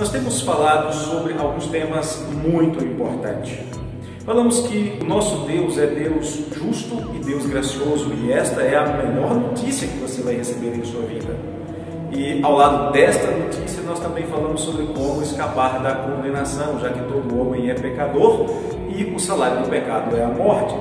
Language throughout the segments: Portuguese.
Nós temos falado sobre alguns temas muito importantes. Falamos que o nosso Deus é Deus justo e Deus gracioso, e esta é a melhor notícia que você vai receber em sua vida. E ao lado desta notícia, nós também falamos sobre como escapar da condenação, já que todo homem é pecador e o salário do pecado é a morte.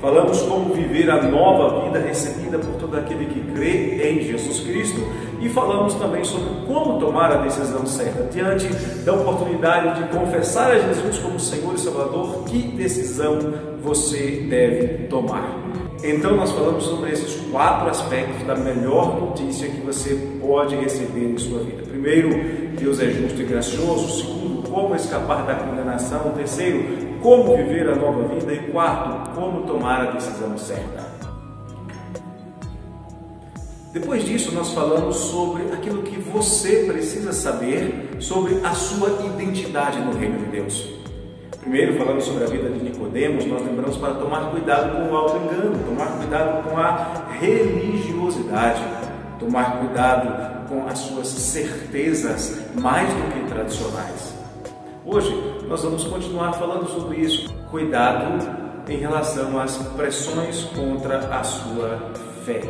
Falamos como viver a nova vida recebida por todo aquele que crê em Jesus Cristo, e falamos também sobre como tomar a decisão certa diante da oportunidade de confessar a Jesus como Senhor e Salvador. Que decisão você deve tomar? Então nós falamos sobre esses 4 aspectos da melhor notícia que você pode receber em sua vida. Primeiro, Deus é justo e gracioso. Segundo, como escapar da condenação. Terceiro, como viver a nova vida. E quarto, como tomar a decisão certa. Depois disso, nós falamos sobre aquilo que você precisa saber sobre a sua identidade no reino de Deus. Primeiro, falando sobre a vida de Nicodemos, nós lembramos para tomar cuidado com o auto-engano, tomar cuidado com a religiosidade, tomar cuidado com as suas certezas mais do que tradicionais. Hoje, nós vamos continuar falando sobre isso. Cuidado em relação às pressões contra a sua fé.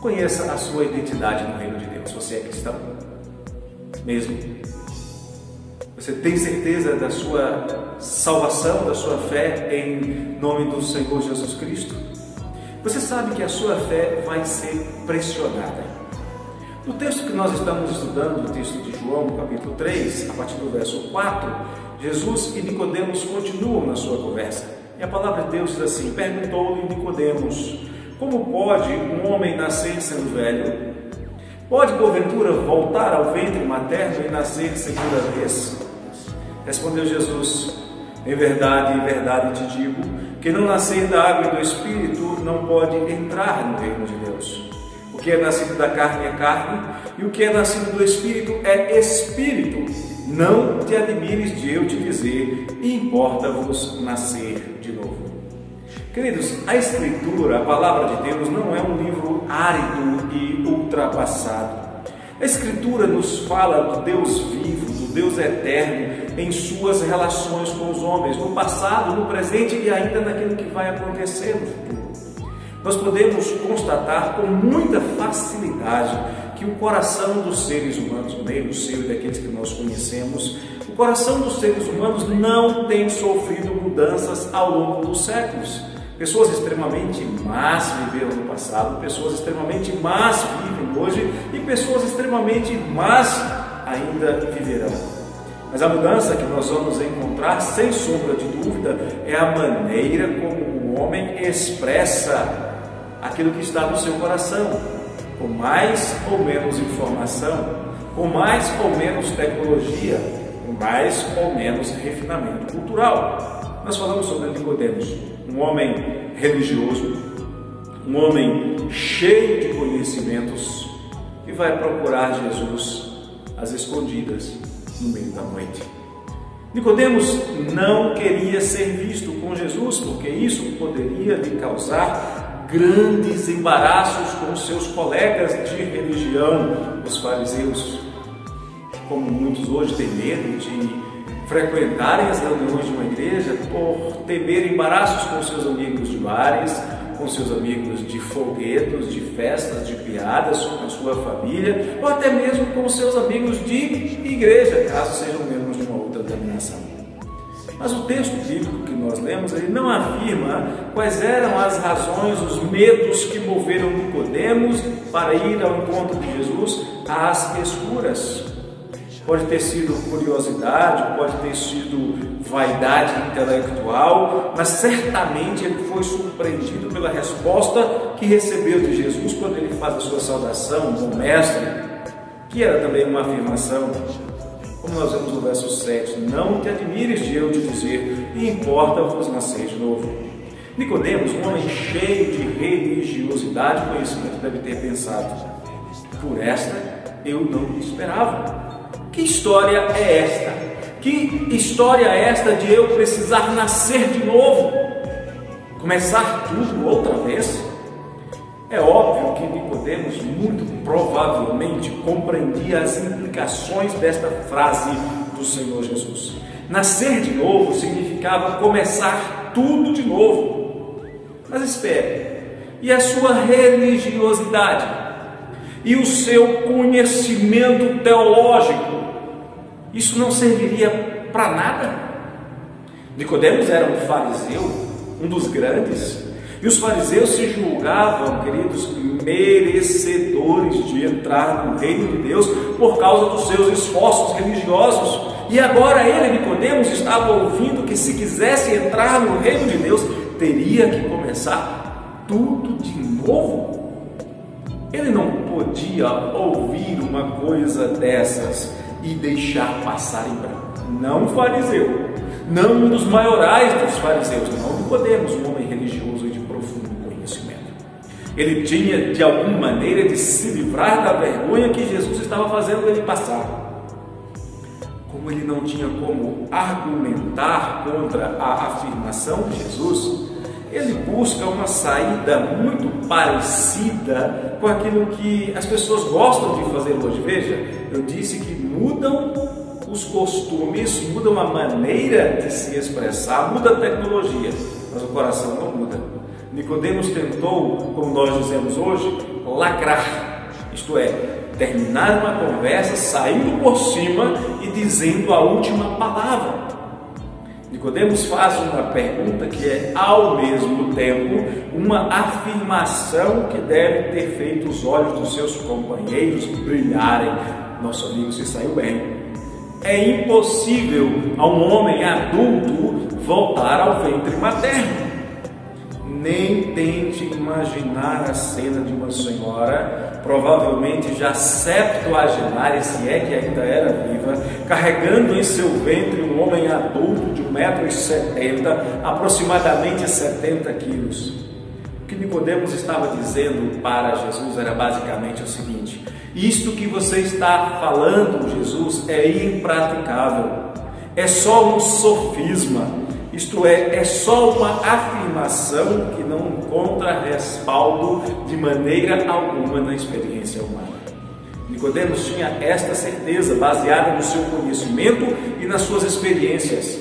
Conheça a sua identidade no reino de Deus. Você é cristão? Mesmo? Você tem certeza da sua salvação, da sua fé em nome do Senhor Jesus Cristo? Você sabe que a sua fé vai ser pressionada. No texto que nós estamos estudando, o texto de João, capítulo 3, a partir do verso 4, Jesus e Nicodemos continuam na sua conversa. E a palavra de Deus diz assim: perguntou-lhe Nicodemos: como pode um homem nascer sendo velho? Pode, porventura, voltar ao ventre materno e nascer segunda vez? Respondeu Jesus: em verdade te digo, que não nascer da água e do Espírito não pode entrar no reino de Deus. O que é nascido da carne é carne, e o que é nascido do Espírito é Espírito. Não te admires de eu te dizer, importa-vos nascer de novo. Queridos, a Escritura, a Palavra de Deus, não é um livro árido e ultrapassado. A Escritura nos fala do Deus vivo, do Deus eterno, em suas relações com os homens, no passado, no presente e ainda naquilo que vai acontecer no futuro. Nós podemos constatar com muita facilidade que o coração dos seres humanos, no meio do seu e daqueles que nós conhecemos, o coração dos seres humanos não tem sofrido mudanças ao longo dos séculos. Pessoas extremamente más viveram no passado, pessoas extremamente más vivem hoje e pessoas extremamente más ainda viverão. Mas a mudança que nós vamos encontrar, sem sombra de dúvida, é a maneira como o homem expressa aquilo que está no seu coração, com mais ou menos informação, com mais ou menos tecnologia, com mais ou menos refinamento cultural. Nós falamos sobre Nicodemos, um homem religioso, um homem cheio de conhecimentos, que vai procurar Jesus às escondidas no meio da noite. Nicodemos não queria ser visto com Jesus, porque isso poderia lhe causar grandes embaraços com seus colegas de religião, os fariseus. Como muitos hoje têm medo de frequentarem as reuniões de uma igreja por temer embaraços com seus amigos de bares, com seus amigos de folguedos, de festas, de piadas com a sua família, ou até mesmo com seus amigos de igreja, caso sejam membros de uma outra denominação. Mas o texto bíblico que nós lemos, ele não afirma quais eram as razões, os medos que moveram Nicodemos para ir ao encontro de Jesus às escuras. Pode ter sido curiosidade, pode ter sido vaidade intelectual, mas certamente ele foi surpreendido pela resposta que recebeu de Jesus quando ele faz a sua saudação, bom mestre, que era também uma afirmação. Como nós vemos no verso 7, não te admires de eu te dizer, importa-vos nascer de novo. Nicodemos, um homem cheio de religiosidade e conhecimento, deve ter pensado: por esta eu não esperava. Que história é esta? Que história é esta de eu precisar nascer de novo? Começar tudo outra vez? É óbvio que Nicodemos muito provavelmente compreendia as implicações desta frase do Senhor Jesus. Nascer de novo significava começar tudo de novo. Mas espere, e a sua religiosidade? E o seu conhecimento teológico? Isso não serviria para nada? Nicodemos era um fariseu, um dos grandes, e os fariseus se julgavam, queridos, merecedores de entrar no reino de Deus por causa dos seus esforços religiosos. E agora ele, Nicodemos, estava ouvindo que se quisesse entrar no reino de Deus, teria que começar tudo de novo. Ele não podia ouvir uma coisa dessas e deixar passar em branco. Não fariseu, não um dos maiorais dos fariseus, não Nicodemos, um homem religioso e de profundo conhecimento. Ele tinha de alguma maneira de se livrar da vergonha que Jesus estava fazendo ele passar. Como ele não tinha como argumentar contra a afirmação de Jesus, ele busca uma saída muito parecida com aquilo que as pessoas gostam de fazer hoje. Veja, eu disse que mudam os costumes, mudam a maneira de se expressar, muda a tecnologia, mas o coração não muda. Nicodemos tentou, como nós dizemos hoje, lacrar, isto é, terminar uma conversa saindo por cima e dizendo a última palavra. Nicodemos faz uma pergunta que é, ao mesmo tempo, uma afirmação que deve ter feito os olhos dos seus companheiros brilharem. Nosso amigo se saiu bem. É impossível a um homem adulto voltar ao ventre materno. Nem tente imaginar a cena de uma senhora, provavelmente já septuagenária, se é que ainda era viva, carregando em seu ventre um homem adulto de 1,70 m, aproximadamente 70 quilos. O que Nicodemos estava dizendo para Jesus era basicamente o seguinte: isto que você está falando, Jesus, é impraticável, é só um sofisma. Isto é só uma afirmação que não encontra respaldo de maneira alguma na experiência humana. Nicodemos tinha esta certeza baseada no seu conhecimento e nas suas experiências.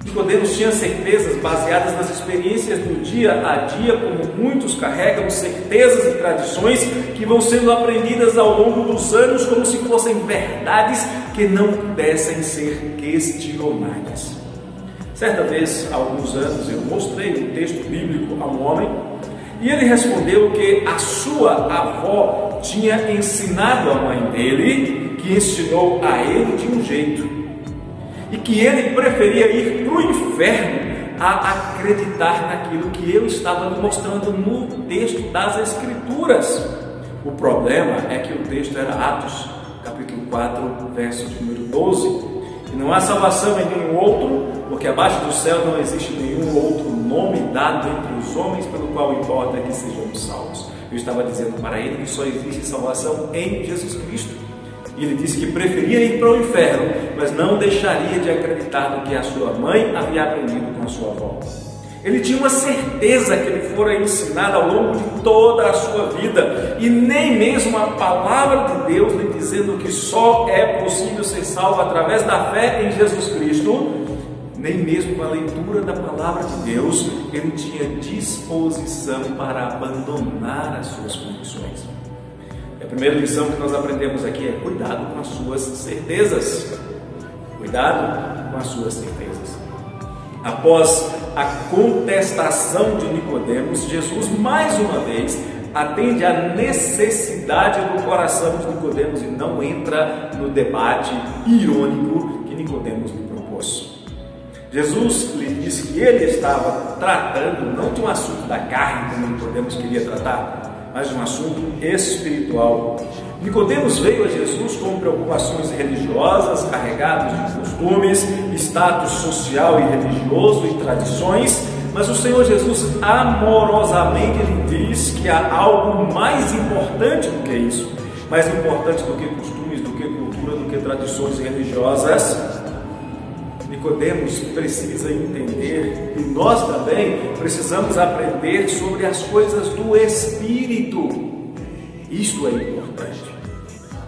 Nicodemos tinha certezas baseadas nas experiências do dia a dia, como muitos carregam certezas e tradições que vão sendo aprendidas ao longo dos anos como se fossem verdades que não pudessem ser questionadas. Certa vez, há alguns anos, eu mostrei um texto bíblico a um homem e ele respondeu que a sua avó tinha ensinado a mãe dele, que ensinou a ele de um jeito, e que ele preferia ir para o inferno a acreditar naquilo que eu estava lhe mostrando no texto das Escrituras. O problema é que o texto era Atos, capítulo 4, verso de número 12. E não há salvação em nenhum outro, porque abaixo do céu não existe nenhum outro nome dado entre os homens pelo qual importa que sejamos salvos. Eu estava dizendo para ele que só existe salvação em Jesus Cristo. E ele disse que preferia ir para o inferno, mas não deixaria de acreditar no que a sua mãe havia aprendido com a sua avó. Ele tinha uma certeza que ele fora ensinado ao longo de toda a sua vida, e nem mesmo a palavra de Deus lhe dizendo que só é possível ser salvo através da fé em Jesus Cristo, nem mesmo com a leitura da palavra de Deus, ele tinha disposição para abandonar as suas convicções. A primeira lição que nós aprendemos aqui é cuidado com as suas certezas. Cuidado com as suas certezas. Após a contestação de Nicodemos, Jesus mais uma vez atende à necessidade do coração de Nicodemos e não entra no debate irônico que Nicodemos lhe propôs. Jesus lhe disse que ele estava tratando não de um assunto da carne, como Nicodemos queria tratar, mas de um assunto espiritual. Nicodemos veio a Jesus com preocupações religiosas, carregados de costumes, status social e religioso e tradições, mas o Senhor Jesus amorosamente lhe diz que há algo mais importante do que isso, mais importante do que costumes, do que cultura, do que tradições religiosas. Nicodemos precisa entender, e nós também precisamos aprender sobre as coisas do Espírito. Isto é importante.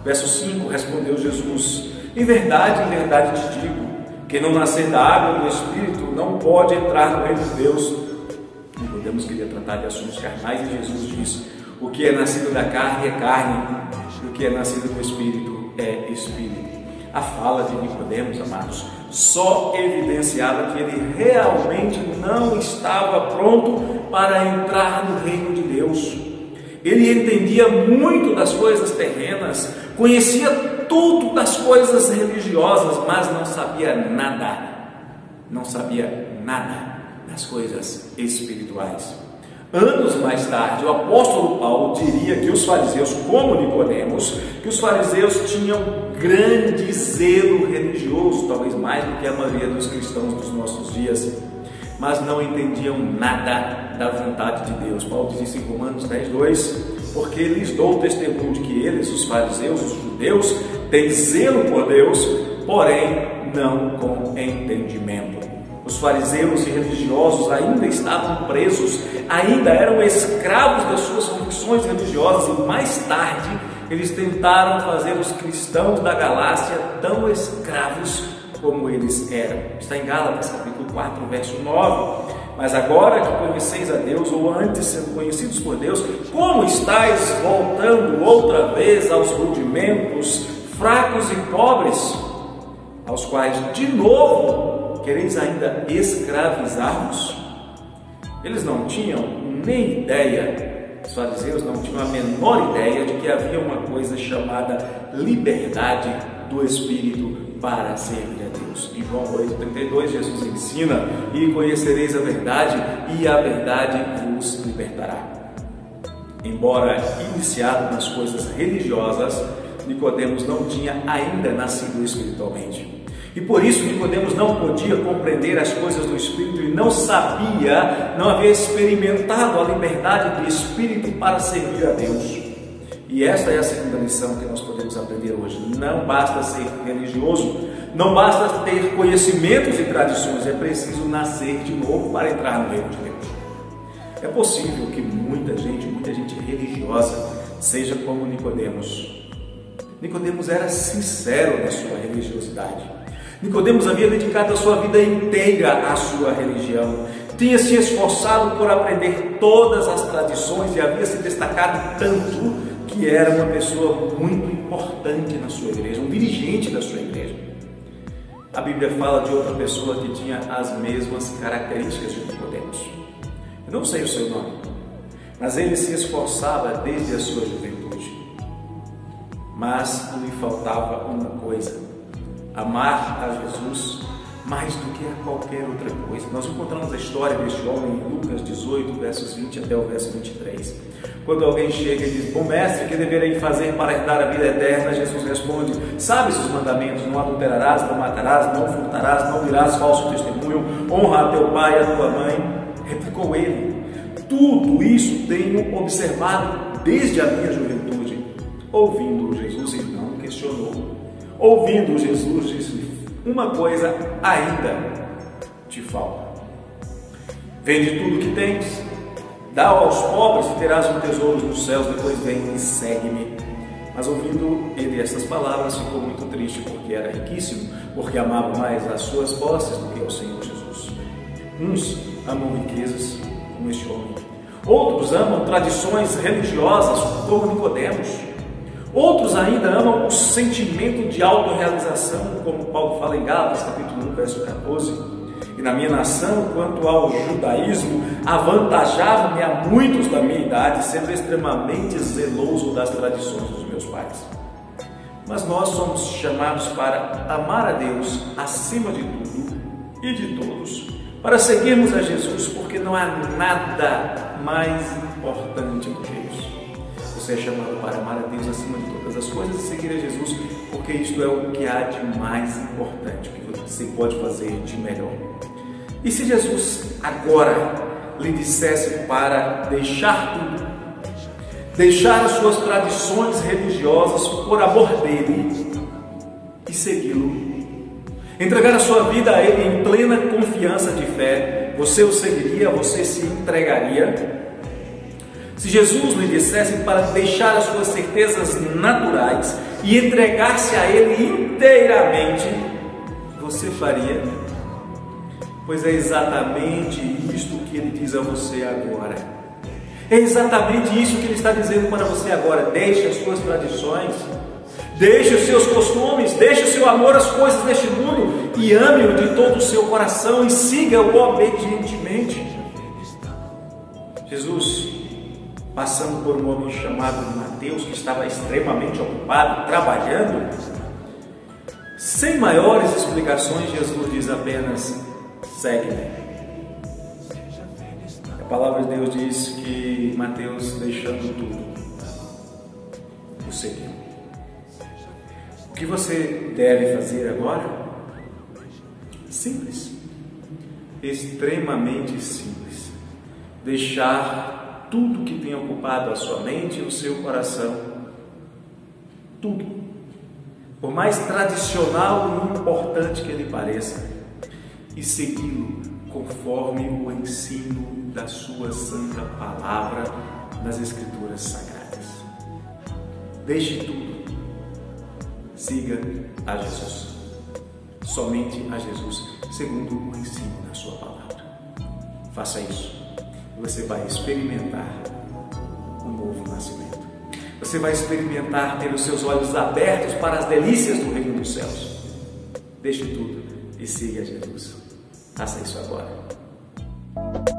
Verso 5, respondeu Jesus: em verdade te digo, quem não nascer da água e do Espírito não pode entrar no reino de Deus. Nicodemos queria tratar de assuntos carnais e Jesus diz: o que é nascido da carne é carne, e o que é nascido do Espírito é Espírito. A fala de Nicodemos, amados, só evidenciava que ele realmente não estava pronto para entrar no reino de Deus. Ele entendia muito das coisas terrenas, conhecia tudo das coisas religiosas, mas não sabia nada das coisas espirituais. Anos mais tarde, o apóstolo Paulo diria que os fariseus, como Nicodemos, que os fariseus tinham grande zelo religioso, talvez mais do que a maioria dos cristãos dos nossos dias, mas não entendiam nada da vontade de Deus. Paulo diz isso em Romanos 10:2, porque lhes dou testemunho de que eles, os fariseus, os judeus, têm zelo por Deus, porém não com entendimento. Os fariseus e religiosos ainda estavam presos, ainda eram escravos das suas convicções religiosas, e mais tarde eles tentaram fazer os cristãos da Galácia tão escravos como eles eram. Está em Gálatas, capítulo 4, verso 9. Mas agora que conheceis a Deus, ou antes sendo conhecidos por Deus, como estáis voltando outra vez aos rudimentos, fracos e pobres, aos quais de novo quereis ainda escravizar-vos? Eles não tinham nem ideia, os fariseus não tinham a menor ideia de que havia uma coisa chamada liberdade do Espírito para servir a Deus. Em João 8,32, Jesus ensina: e conhecereis a verdade, e a verdade vos libertará. Embora iniciado nas coisas religiosas, Nicodemos não tinha ainda nascido espiritualmente. E por isso Nicodemos não podia compreender as coisas do Espírito e não havia experimentado a liberdade do Espírito para servir a Deus. E esta é a segunda lição que nós podemos aprender hoje. Não basta ser religioso, não basta ter conhecimentos e tradições, é preciso nascer de novo para entrar no reino de Deus. É possível que muita gente religiosa seja como Nicodemos. Nicodemos era sincero na sua religiosidade. Nicodemos havia dedicado a sua vida inteira à sua religião, tinha se esforçado por aprender todas as tradições e havia se destacado tanto que era uma pessoa muito importante na sua igreja, um dirigente da sua igreja. A Bíblia fala de outra pessoa que tinha as mesmas características de Nicodemos. Eu não sei o seu nome, mas ele se esforçava desde a sua juventude. Mas lhe faltava uma coisa: amar a Jesus mais do que a qualquer outra coisa. Nós encontramos a história deste homem em Lucas 18, versos 20 até o verso 23. Quando alguém chega e diz: bom mestre, que deverei fazer para herdar a vida eterna? Jesus responde: sabes os mandamentos: não adulterarás, não matarás, não furtarás, não dirás falso testemunho, honra a teu pai e a tua mãe. Replicou ele: tudo isso tenho observado desde a minha juventude. Ouvindo Jesus, então questionou. Ouvindo Jesus, disse-lhe: uma coisa ainda te falta. Vende tudo o que tens, dá aos pobres e terás um tesouro nos céus, depois vem e segue-me. Mas ouvindo ele estas palavras, ficou muito triste, porque era riquíssimo, porque amava mais as suas posses do que ao Senhor Jesus. Uns amam riquezas, como este homem. Outros amam tradições religiosas, como Nicodemos. Outros ainda amam o sentimento de autorrealização, como Paulo fala em Gálatas, capítulo 1, verso 14. E na minha nação, quanto ao judaísmo, avantajava-me a muitos da minha idade, sendo extremamente zeloso das tradições dos meus pais. Mas nós somos chamados para amar a Deus acima de tudo e de todos, para seguirmos a Jesus, porque não há nada mais importante do que isso. Você é chamado para amar a Deus acima de todas as coisas e seguir a Jesus, porque isto é o que há de mais importante, o que você pode fazer de melhor. E se Jesus agora lhe dissesse para deixar tudo, deixar as suas tradições religiosas por amor dele e segui-lo, entregar a sua vida a Ele em plena confiança de fé, você o seguiria, você se entregaria? Se Jesus lhe dissesse para deixar as suas certezas naturais e entregar-se a Ele inteiramente, você faria? Pois é exatamente isto que Ele diz a você agora. É exatamente isso que Ele está dizendo para você agora. Deixe as suas tradições, deixe os seus costumes, deixe o seu amor às coisas deste mundo e ame-o de todo o seu coração e siga-o obedientemente. Jesus, passando por um homem chamado Mateus, que estava extremamente ocupado, trabalhando, sem maiores explicações, Jesus diz apenas: segue-me. A palavra de Deus diz que Mateus, deixando tudo, o seguiu. O que você deve fazer agora? Simples, extremamente simples. Deixar tudo que tem ocupado a sua mente e o seu coração, tudo, por mais tradicional e importante que ele pareça, e segui-lo conforme o ensino da sua santa palavra nas Escrituras Sagradas. Deixe tudo, siga a Jesus, somente a Jesus, segundo o ensino da sua palavra. Faça isso e você vai experimentar o novo nascimento. Você vai experimentar ter os seus olhos abertos para as delícias do reino dos céus. Deixe tudo e siga Jesus. Faça isso agora.